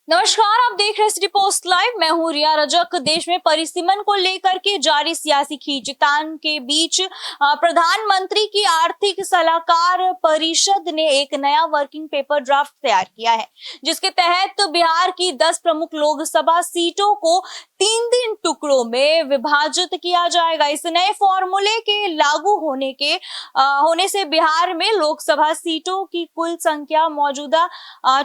नमस्कार, आप देख रहे हैं सिटी पोस्ट लाइव। मैं हूं रिया रजक। देश में परिसीमन को लेकर के जारी सियासी खींचतान के बीच प्रधानमंत्री की आर्थिक सलाहकार परिषद ने एक नया वर्किंग पेपर ड्राफ्ट तैयार किया है, जिसके तहत बिहार की 10 प्रमुख लोकसभा सीटों को 3 टुकड़ों में विभाजित किया जाएगा। इस नए फॉर्मूले के लागू होने से बिहार में लोकसभा सीटों की कुल संख्या मौजूदा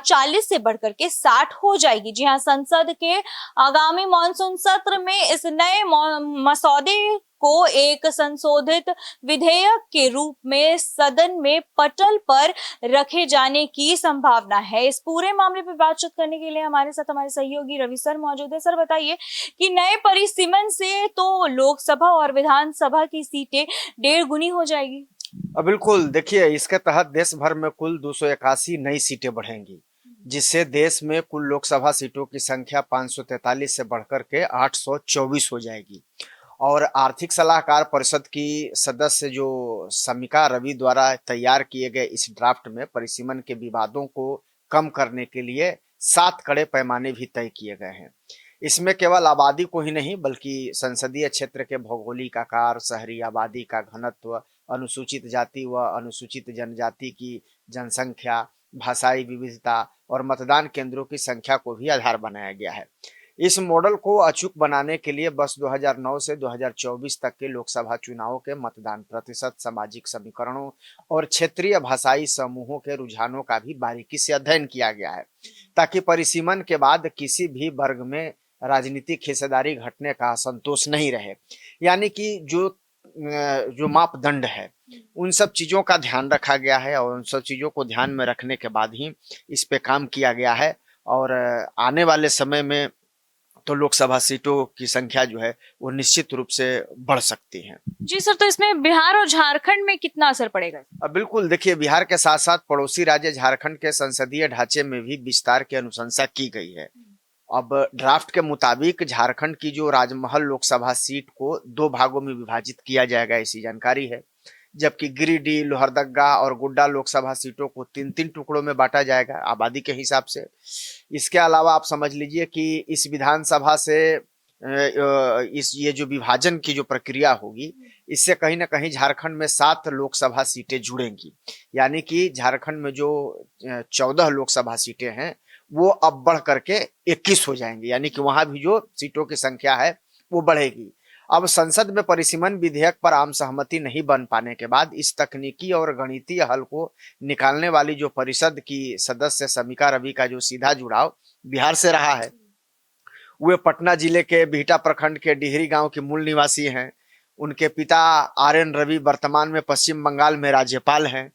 40 से बढ़कर के 60 हो जाएगी। जी हाँ, संसद के आगामी मॉनसून सत्र में इस नए मसौदे को एक संशोधित विधेयक के रूप में सदन में पटल पर रखे जाने की संभावना है। इस पूरे मामले पर बातचीत करने के लिए हमारे साथ हमारे सहयोगी रवि सर मौजूद है। सर, बताइए कि नए परिसीमन से तो लोकसभा और विधानसभा की सीटें 1.5 गुनी हो जाएगी। बिल्कुल, देखिए, इसके तहत देश भर में कुल 281 नई सीटें बढ़ेंगी, जिससे देश में कुल लोकसभा सीटों की संख्या 543 से बढ़कर के 824 हो जाएगी। और आर्थिक सलाहकार परिषद की सदस्य जो समिका रवि द्वारा तैयार किए गए इस ड्राफ्ट में परिसीमन के विवादों को कम करने के लिए 7 कड़े पैमाने भी तय किए गए हैं। इसमें केवल आबादी को ही नहीं बल्कि संसदीय क्षेत्र के भौगोलिक आकार, शहरी आबादी का घनत्व, अनुसूचित जाति व अनुसूचित जनजाति की जनसंख्या, भाषाई विविधता और मतदान केंद्रों की संख्या को भी आधार बनाया गया है। इस मॉडल को अचूक बनाने के लिए वर्ष 2009 से 2024 तक के लोकसभा चुनावों के मतदान प्रतिशत, सामाजिक समीकरणों और क्षेत्रीय भाषाई समूहों के रुझानों का भी बारीकी से अध्ययन किया गया है, ताकि परिसीमन के बाद किसी भी वर्ग में राजनीतिक हिस्सेदारी घटने का असंतोष नहीं रहे। यानी कि जो मापदंड है उन सब चीज़ों का ध्यान रखा गया है और उन सब चीज़ों को ध्यान में रखने के बाद ही इस पे काम किया गया है। और आने वाले समय में तो लोकसभा सीटों की संख्या जो है वो निश्चित रूप से बढ़ सकती है। जी सर, तो इसमें बिहार और झारखंड में कितना असर पड़ेगा? अब बिल्कुल, देखिए, बिहार के साथ साथ पड़ोसी राज्य झारखंड के संसदीय ढांचे में भी विस्तार की अनुशंसा की गई है। अब ड्राफ्ट के मुताबिक झारखंड की जो राजमहल लोकसभा सीट को 2 भागों में विभाजित किया जाएगा, ऐसी जानकारी है। जबकि गिरिडीह, लोहरदगा और गोड्डा लोकसभा सीटों को 3 टुकड़ों में बांटा जाएगा आबादी के हिसाब से। इसके अलावा आप समझ लीजिए कि इस विधानसभा से इस ये जो विभाजन की जो प्रक्रिया होगी, इससे कहीं ना कहीं झारखंड में 7 लोकसभा सीटें जुड़ेंगी। यानी कि झारखंड में जो 14 लोकसभा सीटें हैं वो अब बढ़ करके 21 हो जाएंगी। यानी कि वहां भी जो सीटों की संख्या है वो बढ़ेगी। अब संसद में परिसीमन विधेयक पर आम सहमति नहीं बन पाने के बाद इस तकनीकी और गणितीय हल को निकालने वाली जो परिषद की सदस्य समिका रवि का जो सीधा जुड़ाव बिहार से रहा है, वे पटना जिले के बिहटा प्रखंड के डिहरी गांव के मूल निवासी हैं। उनके पिता RN रवि वर्तमान में पश्चिम बंगाल में राज्यपाल हैं।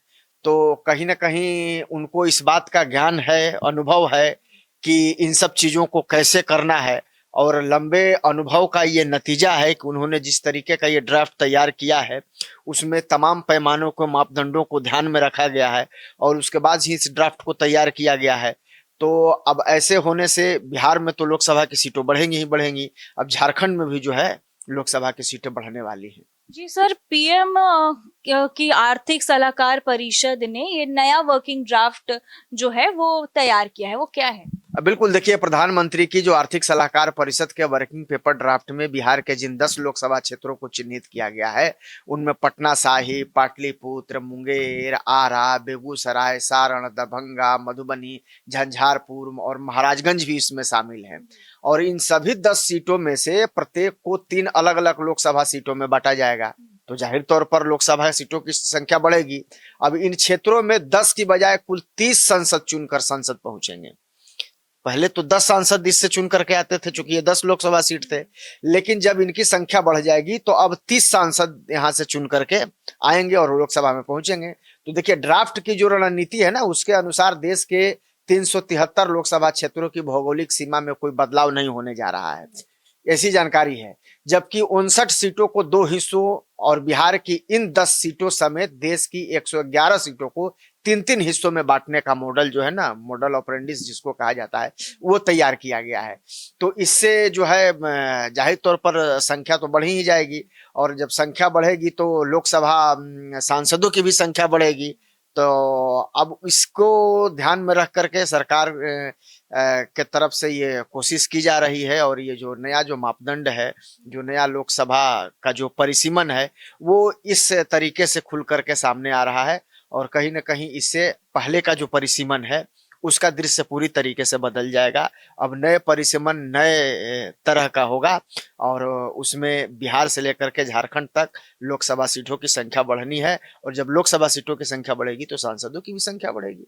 तो कहीं ना कहीं उनको इस बात का ज्ञान है, अनुभव है कि इन सब चीज़ों को कैसे करना है। और लंबे अनुभव का ये नतीजा है कि उन्होंने जिस तरीके का ये ड्राफ्ट तैयार किया है उसमें तमाम पैमानों को, मापदंडों को ध्यान में रखा गया है और उसके बाद ही इस ड्राफ्ट को तैयार किया गया है। तो अब ऐसे होने से बिहार में तो लोकसभा की सीटें बढ़ेंगी ही बढ़ेंगी। अब झारखंड में भी जो है लोकसभा की सीटें बढ़ने वाली हैं। जी सर, पीएम की आर्थिक सलाहकार परिषद ने ये नया वर्किंग ड्राफ्ट जो है वो तैयार किया है, वो क्या है? बिल्कुल, देखिए, प्रधानमंत्री की जो आर्थिक सलाहकार परिषद के वर्किंग पेपर ड्राफ्ट में बिहार के जिन 10 लोकसभा क्षेत्रों को चिन्हित किया गया है उनमें पटना साहिब, पाटलिपुत्र, मुंगेर, आरा, बेगूसराय, सारण, दरभंगा, मधुबनी, झंझारपुर और महाराजगंज भी इसमें शामिल हैं। और इन सभी 10 सीटों में से प्रत्येक को 3 अलग अलग लोकसभा सीटों में बांटा जाएगा। तो जाहिर तौर पर लोकसभा सीटों की संख्या बढ़ेगी। अब इन क्षेत्रों में 10 की बजाय कुल 30 सांसद चुनकर संसद पहुंचेंगे। पहले तो 10 सांसद इससे चुन करके आते थे, चूंकि ये 10 लोकसभा सीट थे। लेकिन जब इनकी संख्या बढ़ जाएगी तो अब 30 सांसद यहाँ से चुन करके आएंगे और लोकसभा में पहुंचेंगे। तो देखिए, ड्राफ्ट की जो रणनीति है ना, उसके अनुसार देश के 373 लोकसभा क्षेत्रों की भौगोलिक सीमा में कोई बदलाव नहीं होने जा रहा है, ऐसी जानकारी है। जबकि 59 सीटों को 2 हिस्सों और बिहार की इन 10 सीटों समेत देश की 111 सीटों को 3 हिस्सों में बांटने का मॉडल जो है ना, मॉडल ऑपरेंडिस जिसको कहा जाता है, वो तैयार किया गया है। तो इससे जो है जाहिर तौर पर संख्या तो बढ़ ही जाएगी और जब संख्या बढ़ेगी तो लोकसभा सांसदों की भी संख्या बढ़ेगी। तो अब इसको ध्यान में रख करके सरकार के तरफ से ये कोशिश की जा रही है, और ये जो नया जो मापदंड है, जो नया लोकसभा का जो परिसीमन है, वो इस तरीके से खुल करके सामने आ रहा है। और कहीं ना कहीं इससे पहले का जो परिसीमन है उसका दृश्य पूरी तरीके से बदल जाएगा। अब नए परिसीमन नए तरह का होगा, और उसमें बिहार से लेकर के झारखंड तक लोकसभा सीटों की संख्या बढ़नी है, और जब लोकसभा सीटों की संख्या बढ़ेगी तो सांसदों की भी संख्या बढ़ेगी।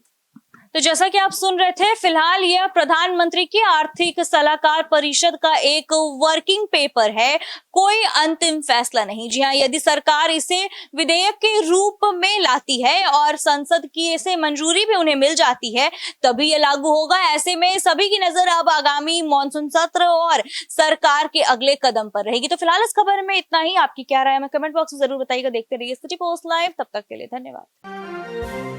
तो जैसा कि आप सुन रहे थे, फिलहाल यह प्रधानमंत्री की आर्थिक सलाहकार परिषद का एक वर्किंग पेपर है, कोई अंतिम फैसला नहीं। जी हाँ, यदि सरकार इसे विधेयक के रूप में लाती है और संसद की इसे मंजूरी भी उन्हें मिल जाती है, तभी ये लागू होगा। ऐसे में सभी की नजर अब आगामी मॉनसून सत्र और सरकार के अगले कदम पर रहेगी। तो फिलहाल इस खबर में इतना ही। आपकी क्या राय है, हमें कमेंट बॉक्स में जरूर बताइएगा। देखते रहिए सिटी पोस्ट लाइव, तब तक के लिए धन्यवाद।